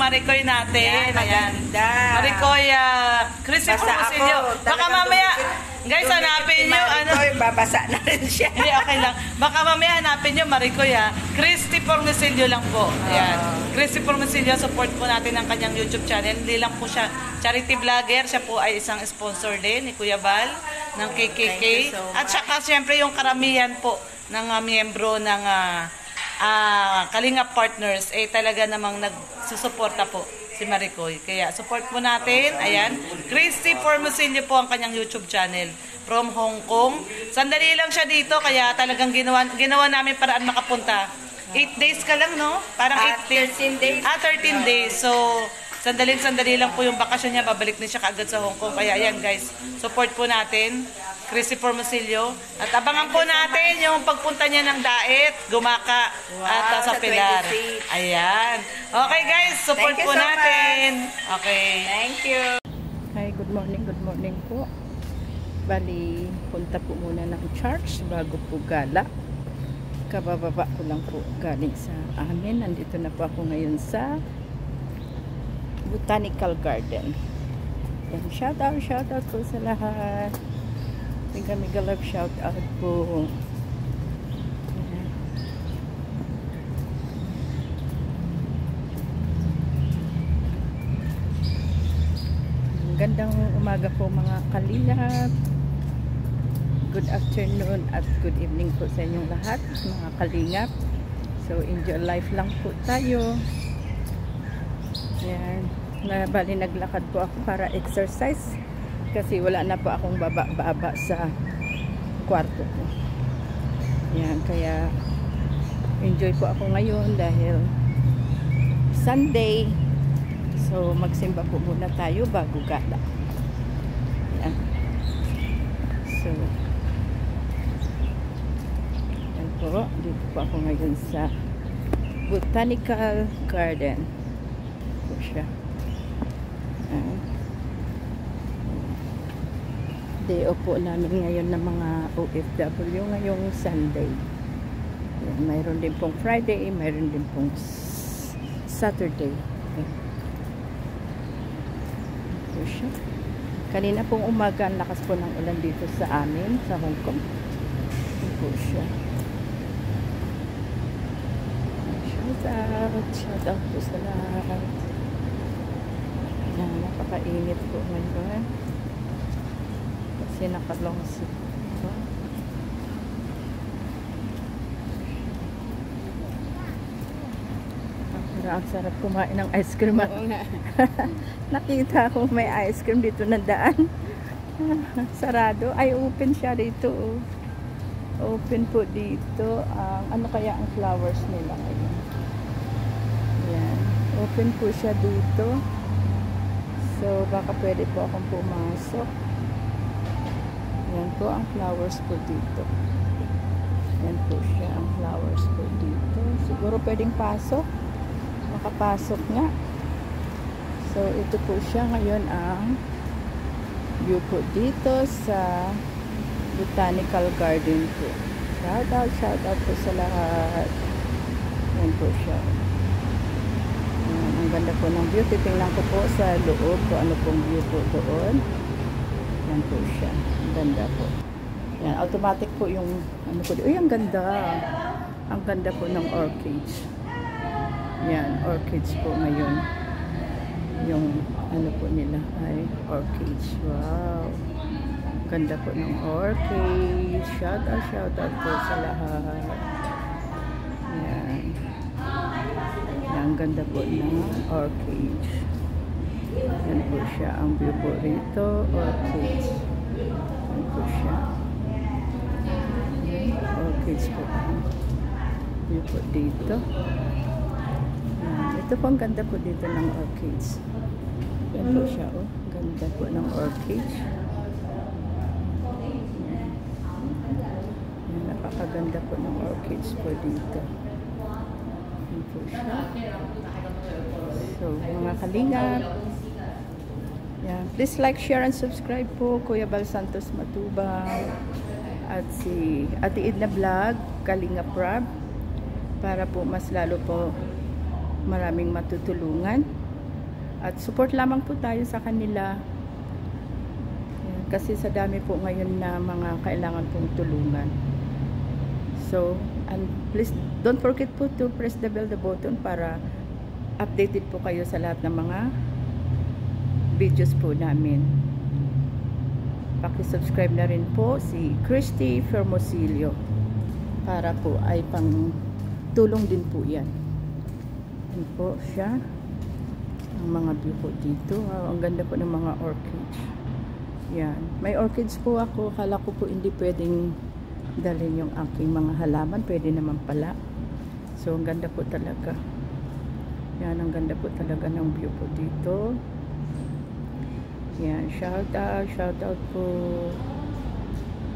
Maricoy natin. Ayan. Maricoy, Chrissy Formosillo. Baka mamaya, guys, hanapin nyo. Babasa na rin siya. Hindi, okay lang. Baka mamaya hanapin nyo, Maricoy ha. Christy Formosillo lang po. Ayan. Christy Formosillo, support po natin ang kanyang YouTube channel. Hindi lang po siya charity vlogger. Siya po ay isang sponsor din ni Kuya Bal ng KKK. At saka siyempre yung karamihan po ng miyembro ng Kalingap Partners talaga namang nagsusuporta po si Maricoy. Kaya support po natin. Ayan. Christy Formosillo po ang kanyang YouTube channel from Hong Kong. Sandali lang siya dito kaya talagang ginawa namin paraan makapunta. 8 days ka lang, no? Parang 13 days. 13 days. So, sandali lang po yung bakasyon niya. Babalik din siya kaagad sa Hong Kong. Kaya ayan guys, support po natin Chrissy Formosillo. At abangan po natin yung pagpunta niya ng Daet, Gumaka, at sa Pilar. Ayan. Okay guys, support po natin. Okay. Thank you. Hi, good morning po. Bali, punta po muna ng church bago po gala. Kabababa ko lang po galing sa amin. Nandito na po ako ngayon sa Botanical Garden. Yan, shout out po sa lahat. Mega love shout out po. Gandang umaga po mga kalingap. Good afternoon at good evening po sa inyong lahat mga kalingap. So enjoy life lang po tayo. Yan. Bali naglakad po ako para exercise kasi wala na po akong baba sa kwarto ko. Yan, kaya enjoy po ako ngayon dahil Sunday. So magsimba po muna tayo bago gala. Yan. So yan po, dito po ako ngayon sa Botanical Garden. Po siya. Day off po namin ngayon ng mga OFW ngayong Sunday. Yan, mayroon din pong Friday, mayroon din pong Saturday. Po siya. Kanina pong umaga, ang lakas po ng ulan dito sa amin, sa Hong Kong. Po siya. Shout out po sa lahat. Yan, napakainit po ngayon. Kasi nakalong ito. Ang sarap kumain ng ice cream. Nakita ko may ice cream dito na daan. Sarado. Ay, open siya dito. Open po dito. Ano kaya ang flowers nila ngayon? Yan. Open po siya dito. So, baka pwede po akong pumasok. Yan po ang flowers po dito. Yan po siya ang flowers po dito. Siguro pwedeng pasok. Makapasok nga. So, ito po siya ngayon ang view po dito sa Botanical Garden po. Shout out po sa lahat. Yan po siya. Yan, ang ganda po ng view. Titingnan ko po sa loob kung ano pong view po doon. Yan po siya. Ang ganda po. Yan, automatic po yung ano po. Uy, ang ganda. Ang ganda po ng orchids. Yan, orchids po ngayon. Yung ano po nila ay orchids. Wow. Ganda po ng orchids. Shout out po sa lahat. Yan. Yan, ang ganda po ng orchids. Yan po siya. Ang view po rito. Orchids. Yan po siya. Yan, orchids po. View po dito. Ito po, ang ganda po dito ng orchids. Yan po siya, oh. Ganda po ng orchids. Yan, napakaganda po ng orchids po dito. Yan po siya. So, mga kalingap. Yan. Please like, share, and subscribe po. Kuya Bal Santos Matubang. At si Ate Edna Vlog, Kalingap Rab. Para po mas lalo po maraming matutulungan At support lamang po tayo sa kanila. Ayan, kasi sa dami po ngayon na mga kailangan pong tulungan. So, and please don't forget po to press the bell button para updated po kayo sa lahat ng mga videos po namin. Paki-subscribe na rin po si Christy Fermosilio para po ay pang tulong din po yan. Yan po siya. Ang mga view po dito. Ang ganda po ng mga orchids. Yan. May orchids po ako. Kala ko po hindi pwedeng dalhin yung aking mga halaman. Pwede naman pala. So, ang ganda po talaga. Yan. Ang ganda po talaga ng view po dito. Yan. Shout out po.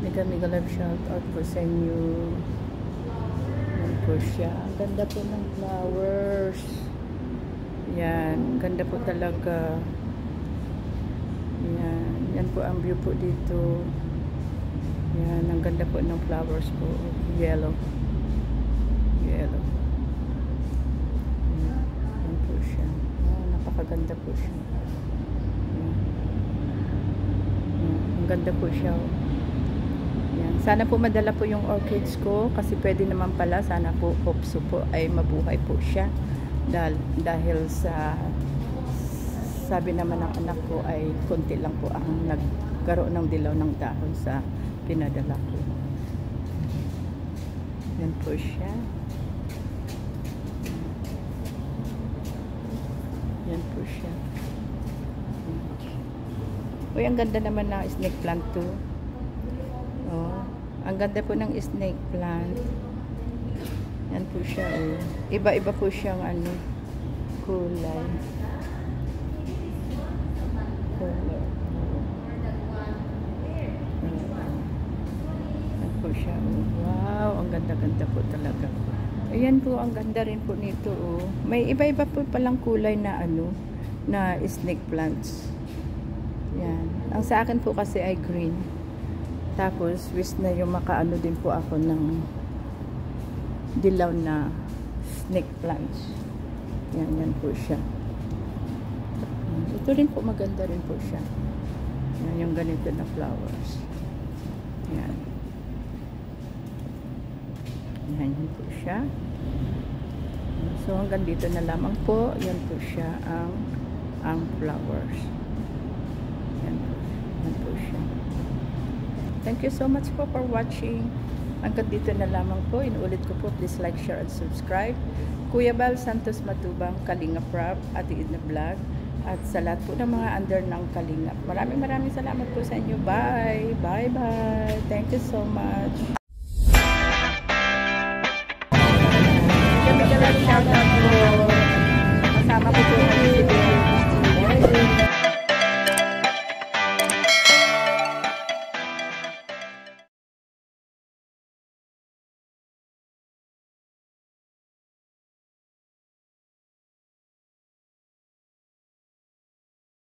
Mega love shout out po sa inyo. Yan po siya. Ang ganda po ng flowers. Yan. Ganda po talaga. Yan. Yan po ang view po dito. Yan. Ang ganda po ng flowers po. Yellow. Yellow. Yan po siya. Napakaganda po siya. Ang ganda po siya. Yan. Sana po madala po yung orchids ko kasi pwede naman pala. Sana po hopso po ay mabuhay po siya. Dahil sa sabi naman ng anak ko ay konti lang po ang nagkaroon ng dilaw ng dahon sa pinadala ko. Yan po siya. Yan po siya. Uy, ang ganda naman ng snake plant to. Oh, ang ganda po ng snake plant. Yan po siya. Oh. Iba-iba po siyang ano, kulay. Yan po siya. Oh. Wow, ang ganda-ganda po talaga. Ayan po, ang ganda rin po nito. Oh. May iba-iba po palang kulay na ano, na snake plants. Yan. Ang sa akin po kasi ay green. Tapos, wish na yung makaano din po ako ng dilaw na snake plants. Yan po siya. Ito rin po, maganda rin po siya. Yan, yung ganito na flowers. Yan. Yan po siya. So, hanggang dito na lamang po. Yan po siya ang flowers. Yan po siya. Thank you so much po for watching. Hanggang dito na lamang po. Inuulit ko po, please like, share, and subscribe. Kuya Bal Santos Matubang, Kalinga Prab, Ate Edna Vlog, at sa lahat po ng mga under ng Kalinga. Maraming salamat po sa inyo. Bye! Bye! Thank you so much. Shout out po